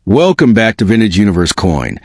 Welcome back to Vintage Universe Coin,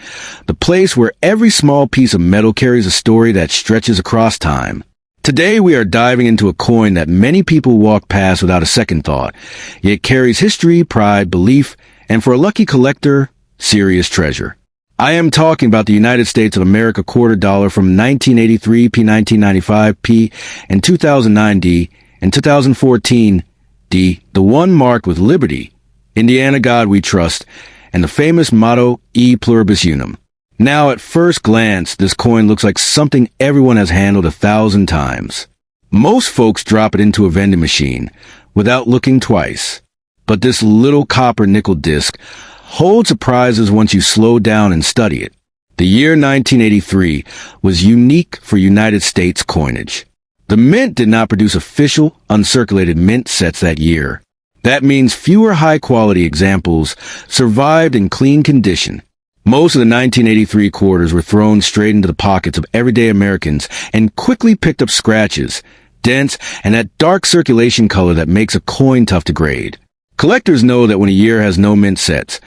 the place where every small piece of metal carries a story that stretches across time. Today we are diving into a coin that many people walk past without a second thought, yet carries history, pride, belief, and for a lucky collector, serious treasure. I am talking about the United States of America quarter dollar from 1983 P, 1995 P, and 2009 D, and 2014 D, the one marked with Liberty, Indiana God We Trust, and the famous motto, E Pluribus Unum. Now, at first glance, this coin looks like something everyone has handled 1,000 times. Most folks drop it into a vending machine without looking twice. But this little copper nickel disc holds surprises once you slow down and study it. The year 1983 was unique for United States coinage. The mint did not produce official, uncirculated mint sets that year. That means fewer high-quality examples survived in clean condition. Most of the 1983 quarters were thrown straight into the pockets of everyday Americans and quickly picked up scratches, dents, and that dark circulation color that makes a coin tough to grade. Collectors know that when a year has no mint sets,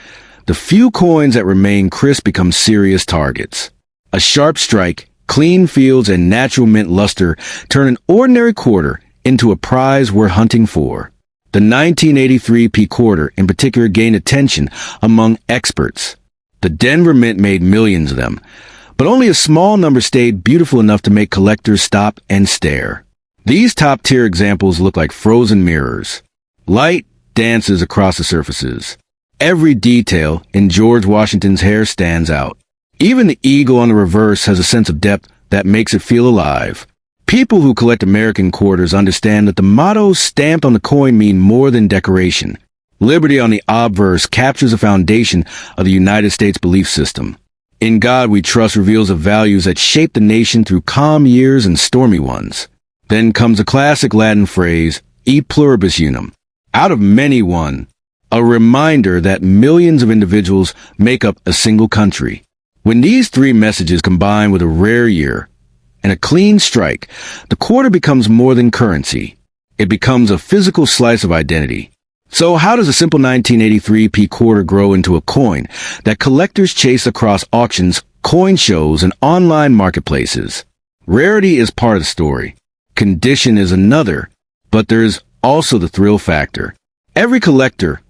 the few coins that remain crisp become serious targets. A sharp strike, clean fields, and natural mint luster turn an ordinary quarter into a prize we're hunting for. The 1983 P quarter in particular gained attention among experts. The Denver Mint made millions of them, but only a small number stayed beautiful enough to make collectors stop and stare. These top-tier examples look like frozen mirrors. Light dances across the surfaces. Every detail in George Washington's hair stands out. Even the eagle on the reverse has a sense of depth that makes it feel alive. People who collect American quarters understand that the mottos stamped on the coin mean more than decoration. Liberty on the obverse captures the foundation of the United States belief system. In God We Trust reveals the values that shaped the nation through calm years and stormy ones. Then comes a classic Latin phrase, E Pluribus Unum. Out of many one, a reminder that millions of individuals make up a single country. When these three messages combine with a rare year and a clean strike, the quarter becomes more than currency. It becomes a physical slice of identity. So how does a simple 1983 P quarter grow into a coin that collectors chase across auctions, coin shows, and online marketplaces? Rarity is part of the story. Condition is another, but there's also the thrill factor. Every collector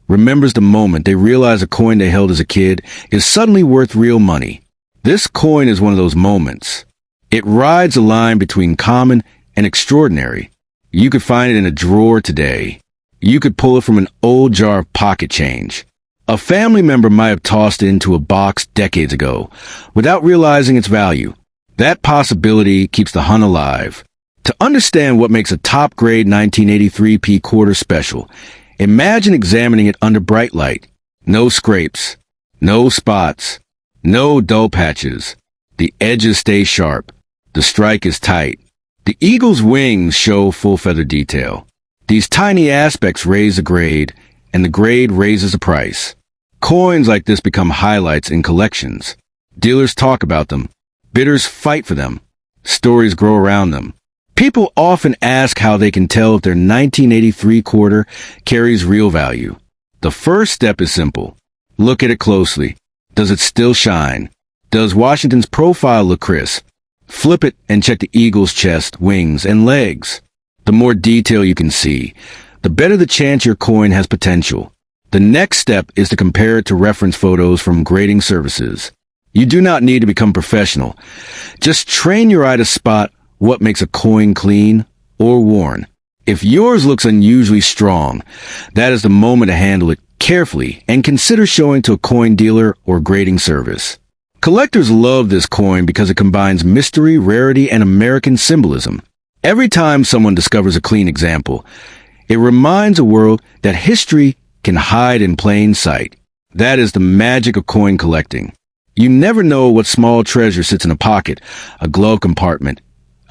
remembers the moment they realize a coin they held as a kid is suddenly worth real money. This coin is one of those moments. It rides a line between common and extraordinary. You could find it in a drawer today. You could pull it from an old jar of pocket change. A family member might have tossed it into a box decades ago without realizing its value. That possibility keeps the hunt alive. To understand what makes a top-grade 1983 P quarter special, imagine examining it under bright light. No scrapes, no spots, no dull patches. The edges stay sharp. The strike is tight. The eagle's wings show full feather detail. These tiny aspects raise the grade, and the grade raises the price. Coins like this become highlights in collections. Dealers talk about them. Bidders fight for them. Stories grow around them. People often ask how they can tell if their 1983 quarter carries real value. The first step is simple. Look at it closely. Does it still shine? Does Washington's profile look crisp? Flip it and check the eagle's chest, wings, and legs. The more detail you can see, the better the chance your coin has potential. The next step is to compare it to reference photos from grading services. You do not need to become professional. Just train your eye to spot what makes a coin clean or worn. If yours looks unusually strong, that is the moment to handle it carefully and consider showing to a coin dealer or grading service. Collectors love this coin because it combines mystery, rarity, and American symbolism. Every time someone discovers a clean example, it reminds the world that history can hide in plain sight. That is the magic of coin collecting. You never know what small treasure sits in a pocket, a glove compartment,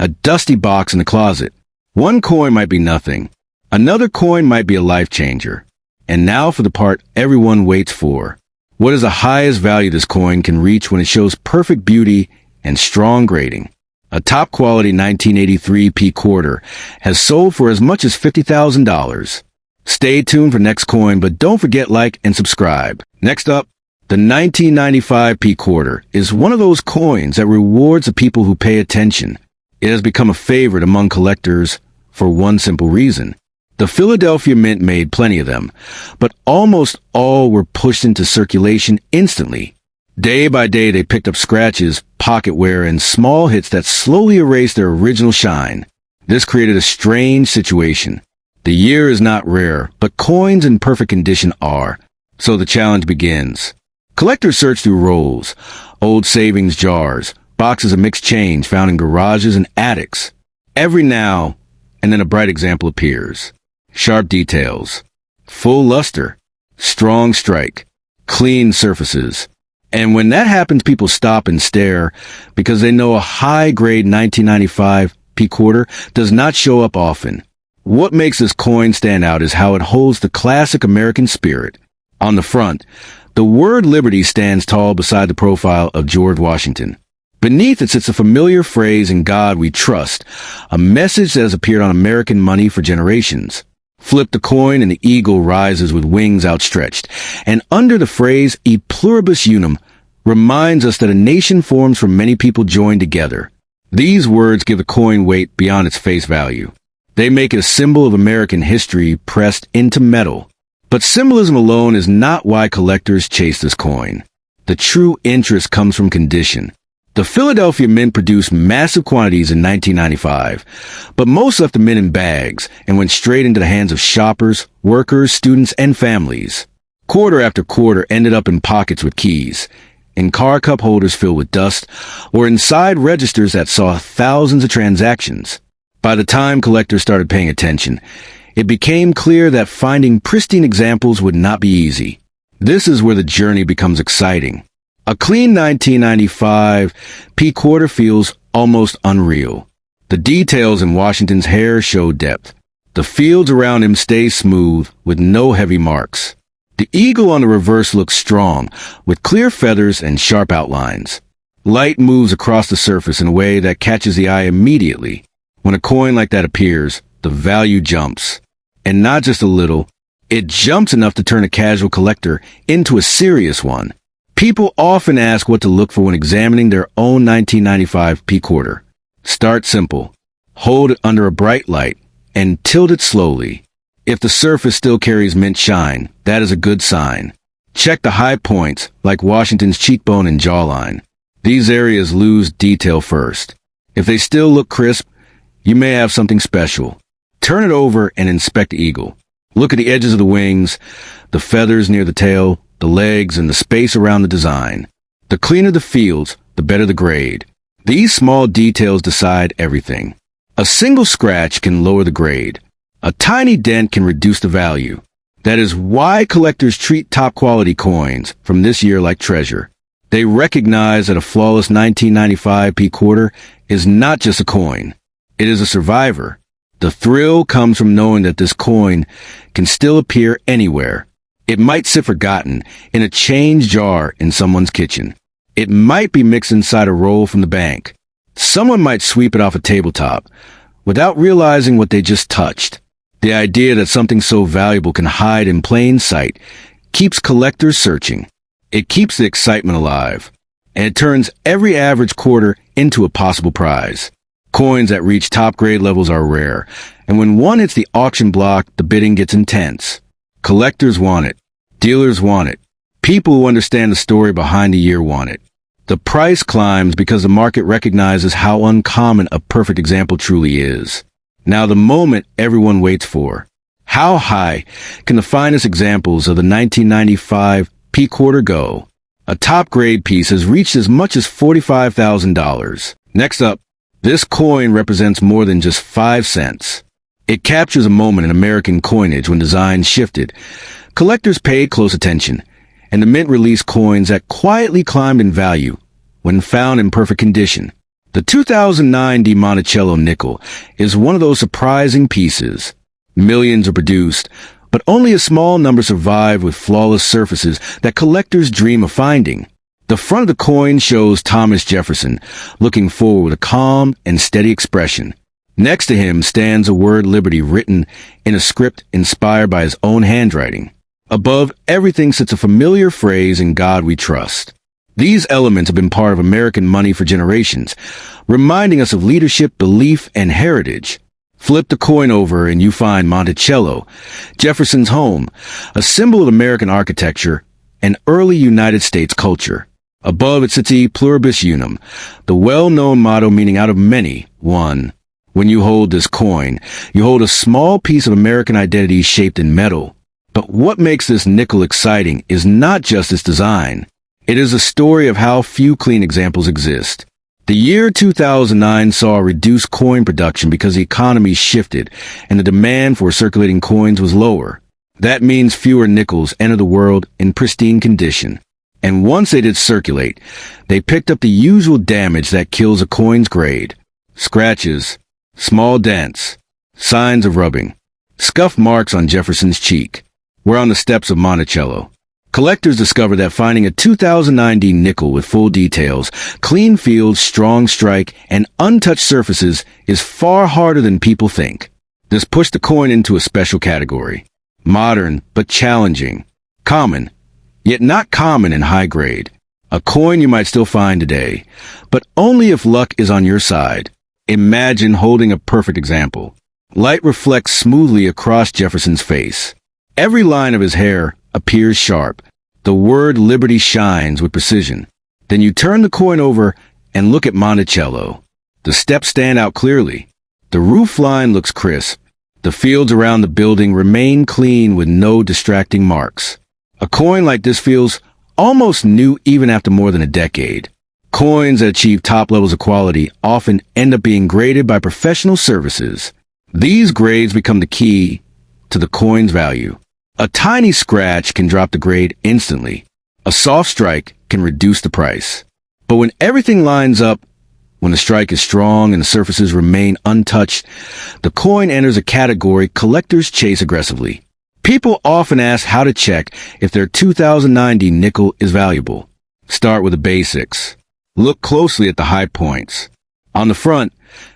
a dusty box in the closet. One coin might be nothing. Another coin might be a life changer. And now for the part everyone waits for. What is the highest value this coin can reach when it shows perfect beauty and strong grading? A top-quality 1983 P quarter has sold for as much as $50,000. Stay tuned for next coin, but don't forget like and subscribe. Next up, The 1995 quarter is one of those coins that rewards the people who pay attention. It has become a favorite among collectors for one simple reason. The Philadelphia Mint made plenty of them, but almost all were pushed into circulation instantly. Day by day they picked up scratches, pocket wear, and small hits that slowly erased their original shine. This created a strange situation. The year is not rare, but coins in perfect condition are. So the challenge begins. Collectors search through rolls, old savings jars, boxes of mixed change found in garages and attics. Every now and then a bright example appears. Sharp details, full luster, strong strike, clean surfaces. And when that happens, people stop and stare because they know a high-grade 1995 quarter does not show up often. What makes this coin stand out is how it holds the classic American spirit. On the front, the word liberty stands tall beside the profile of George Washington. Beneath it sits a familiar phrase, "In God we trust," a message that has appeared on American money for generations. Flip the coin and the eagle rises with wings outstretched. And under the phrase, "E Pluribus Unum," reminds us that a nation forms from many people joined together. These words give the coin weight beyond its face value. They make it a symbol of American history pressed into metal. But symbolism alone is not why collectors chase this coin. The true interest comes from condition. The Philadelphia Mint produced massive quantities in 1995, but most left the mint in bags and went straight into the hands of shoppers, workers, students, and families. Quarter after quarter ended up in pockets with keys, in car cup holders filled with dust, or inside registers that saw thousands of transactions. By the time collectors started paying attention, it became clear that finding pristine examples would not be easy. This is where the journey becomes exciting. A clean 1995 quarter feels almost unreal. The details in Washington's hair show depth. The fields around him stay smooth with no heavy marks. The eagle on the reverse looks strong, with clear feathers and sharp outlines. Light moves across the surface in a way that catches the eye immediately. When a coin like that appears, the value jumps. And not just a little, it jumps enough to turn a casual collector into a serious one. People often ask what to look for when examining their own 1995 quarter. Start simple. Hold it under a bright light and tilt it slowly. If the surface still carries mint shine, that is a good sign. Check the high points, like Washington's cheekbone and jawline. These areas lose detail first. If they still look crisp, you may have something special. Turn it over and inspect the eagle. Look at the edges of the wings, the feathers near the tail, the legs, and the space around the design. The cleaner the fields, the better the grade. These small details decide everything. A single scratch can lower the grade. A tiny dent can reduce the value. That is why collectors treat top-quality coins from this year like treasure. They recognize that a flawless 1995 quarter is not just a coin. It is a survivor. The thrill comes from knowing that this coin can still appear anywhere. It might sit forgotten in a change jar in someone's kitchen. It might be mixed inside a roll from the bank. Someone might sweep it off a tabletop without realizing what they just touched. The idea that something so valuable can hide in plain sight keeps collectors searching. It keeps the excitement alive, and it turns every average quarter into a possible prize. Coins that reach top grade levels are rare, and when one hits the auction block, the bidding gets intense. Collectors want it. Dealers want it. People who understand the story behind the year want it. The price climbs because the market recognizes how uncommon a perfect example truly is. Now the moment everyone waits for. How high can the finest examples of the 1995 quarter go? A top grade piece has reached as much as $45,000. Next up, this coin represents more than just 5 cents. It captures a moment in American coinage when designs shifted. Collectors paid close attention, and the mint released coins that quietly climbed in value when found in perfect condition. The 2009 D Monticello nickel is one of those surprising pieces. Millions are produced, but only a small number survive with flawless surfaces that collectors dream of finding. The front of the coin shows Thomas Jefferson, looking forward with a calm and steady expression. Next to him stands the word liberty written in a script inspired by his own handwriting. Above everything sits a familiar phrase, "In God we trust." These elements have been part of American money for generations, reminding us of leadership, belief, and heritage. Flip the coin over and you find Monticello, Jefferson's home, a symbol of American architecture and early United States culture. Above it sits Pluribus Unum, the well-known motto meaning out of many, one. When you hold this coin, you hold a small piece of American identity shaped in metal. But what makes this nickel exciting is not just its design. It is a story of how few clean examples exist. The year 2009 saw reduced coin production because the economy shifted and the demand for circulating coins was lower. That means fewer nickels enter the world in pristine condition. And once they did circulate, they picked up the usual damage that kills a coin's grade. Scratches, small dents, signs of rubbing, scuff marks on Jefferson's cheek. We're on the steps of Monticello. Collectors discovered that finding a 2009 D nickel with full details, clean fields, strong strike, and untouched surfaces is far harder than people think. This pushed the coin into a special category. Modern, but challenging. Common, yet not common in high grade. A coin you might still find today, but only if luck is on your side. Imagine holding a perfect example. Light reflects smoothly across Jefferson's face. Every line of his hair appears sharp. The word liberty shines with precision. Then you turn the coin over and look at Monticello. The steps stand out clearly. The roof line looks crisp. The fields around the building remain clean with no distracting marks. A coin like this feels almost new even after more than a decade. Coins that achieve top levels of quality often end up being graded by professional services. These grades become the key to the coin's value. A tiny scratch can drop the grade instantly. A soft strike can reduce the price. But when everything lines up, when the strike is strong and the surfaces remain untouched, the coin enters a category collectors chase aggressively. People often ask how to check if their 2009 D nickel is valuable. Start with the basics. Look closely at the high points. On the front,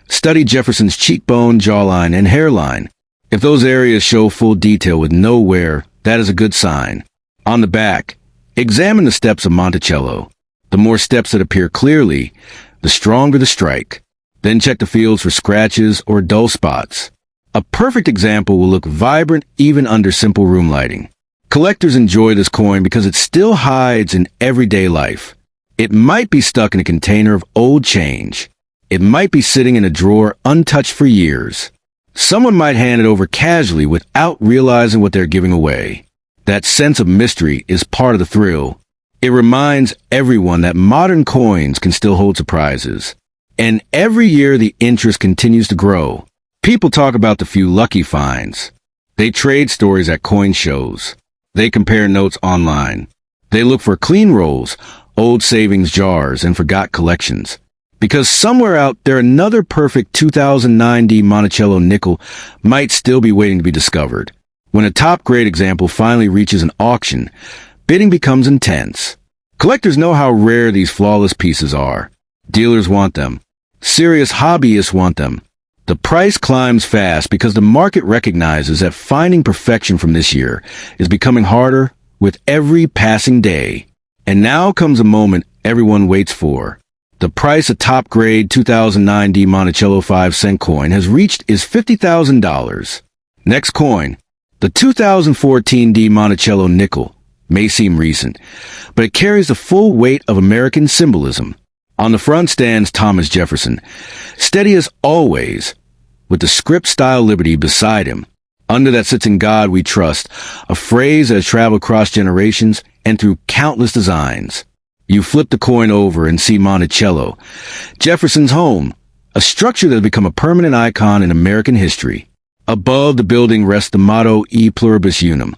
study Jefferson's cheekbone, jawline, and hairline. If those areas show full detail with no wear, that is a good sign. On the back, examine the steps of Monticello. The more steps that appear clearly, the stronger the strike. Then check the fields for scratches or dull spots. A perfect example will look vibrant even under simple room lighting. Collectors enjoy this coin because it still hides in everyday life. It might be stuck in a container of old change. It might be sitting in a drawer untouched for years. Someone might hand it over casually without realizing what they're giving away. That sense of mystery is part of the thrill. It reminds everyone that modern coins can still hold surprises. And every year the interest continues to grow. People talk about the few lucky finds. They trade stories at coin shows. They compare notes online. They look for clean rolls, old savings jars, and forgot collections. Because somewhere out there another perfect 2009 D Monticello nickel might still be waiting to be discovered. When a top-grade example finally reaches an auction, bidding becomes intense. Collectors know how rare these flawless pieces are. Dealers want them. Serious hobbyists want them. The price climbs fast because the market recognizes that finding perfection from this year is becoming harder with every passing day. And now comes a moment everyone waits for. The price of top-grade 2009 D Monticello 5-cent coin has reached is $50,000. Next coin, the 2014 D Monticello nickel, may seem recent, but it carries the full weight of American symbolism. On the front stands Thomas Jefferson, steady as always, with the script-style liberty beside him. Under that sits "In God we trust," a phrase that has traveled across generations and through countless designs. You flip the coin over and see Monticello, Jefferson's home, a structure that has become a permanent icon in American history. Above the building rests the motto "E Pluribus Unum,"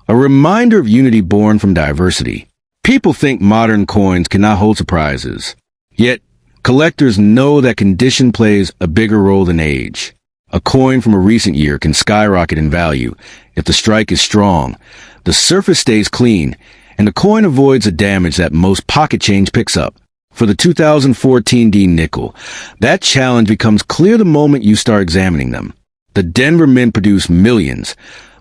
a reminder of unity born from diversity. People think modern coins cannot hold surprises. Yet, collectors know that condition plays a bigger role than age. A coin from a recent year can skyrocket in value if the strike is strong, the surface stays clean, and the coin avoids the damage that most pocket change picks up. For the 2014 D nickel, that challenge becomes clear the moment you start examining them. The Denver Mint produced millions,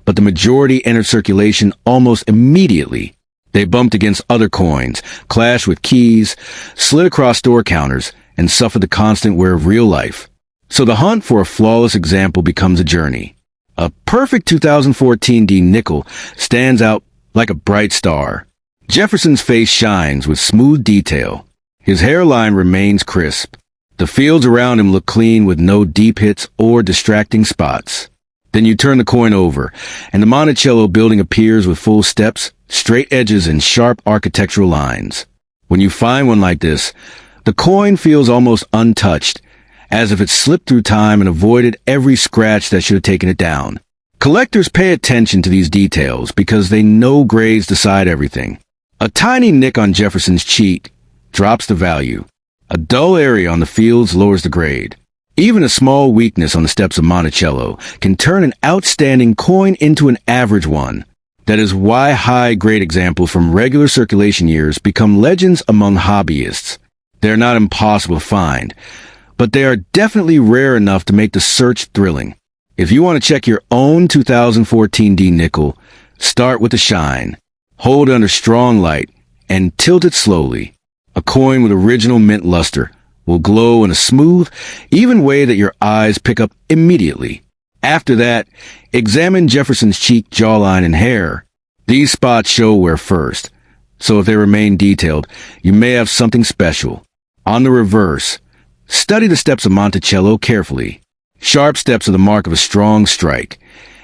but the majority entered circulation almost immediately. They bumped against other coins, clashed with keys, slid across store counters, and suffered the constant wear of real life. So the hunt for a flawless example becomes a journey. A perfect 2014 D nickel stands out like a bright star. Jefferson's face shines with smooth detail. His hairline remains crisp. The fields around him look clean with no deep hits or distracting spots. Then you turn the coin over, and the Monticello building appears with full steps, straight edges, and sharp architectural lines. When you find one like this, the coin feels almost untouched, as if it slipped through time and avoided every scratch that should have taken it down. Collectors pay attention to these details because they know grades decide everything. A tiny nick on Jefferson's cheek drops the value. A dull area on the fields lowers the grade. Even a small weakness on the steps of Monticello can turn an outstanding coin into an average one. That is why high-grade examples from regular circulation years become legends among hobbyists. They're not impossible to find, but they are definitely rare enough to make the search thrilling. If you want to check your own 2014 D nickel, start with the shine. Hold it under strong light and tilt it slowly. A coin with original mint luster will glow in a smooth, even way that your eyes pick up immediately. After that, examine Jefferson's cheek, jawline, and hair. These spots show wear first, so if they remain detailed, you may have something special. On the reverse, study the steps of Monticello carefully. Sharp steps are the mark of a strong strike,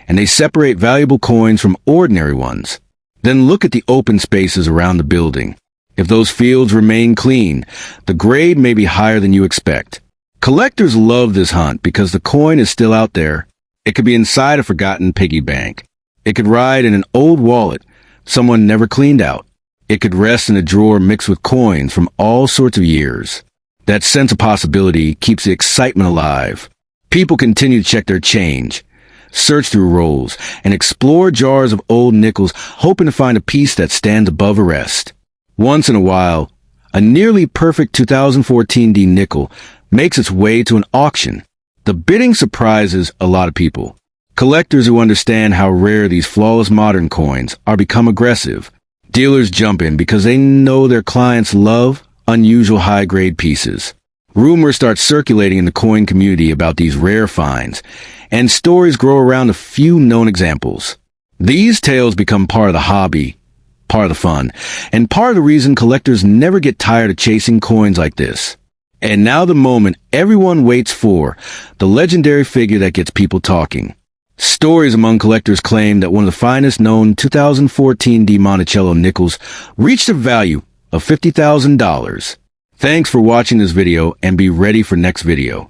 and they separate valuable coins from ordinary ones. Then look at the open spaces around the building. If those fields remain clean, the grade may be higher than you expect. Collectors love this hunt because the coin is still out there. It could be inside a forgotten piggy bank. It could ride in an old wallet someone never cleaned out. It could rest in a drawer mixed with coins from all sorts of years. That sense of possibility keeps the excitement alive. People continue to check their change, search through rolls, and explore jars of old nickels, hoping to find a piece that stands above the rest. Once in a while, a nearly perfect 2014 D nickel makes its way to an auction. The bidding surprises a lot of people. Collectors who understand how rare these flawless modern coins are become aggressive. Dealers jump in because they know their clients love unusual high-grade pieces. Rumors start circulating in the coin community about these rare finds, and stories grow around a few known examples. These tales become part of the hobby, part of the fun, and part of the reason collectors never get tired of chasing coins like this. And now the moment everyone waits for, the legendary figure that gets people talking. Stories among collectors claim that one of the finest known 2014 D Monticello nickels reached a value of $50,000. Thanks for watching this video and be ready for next video.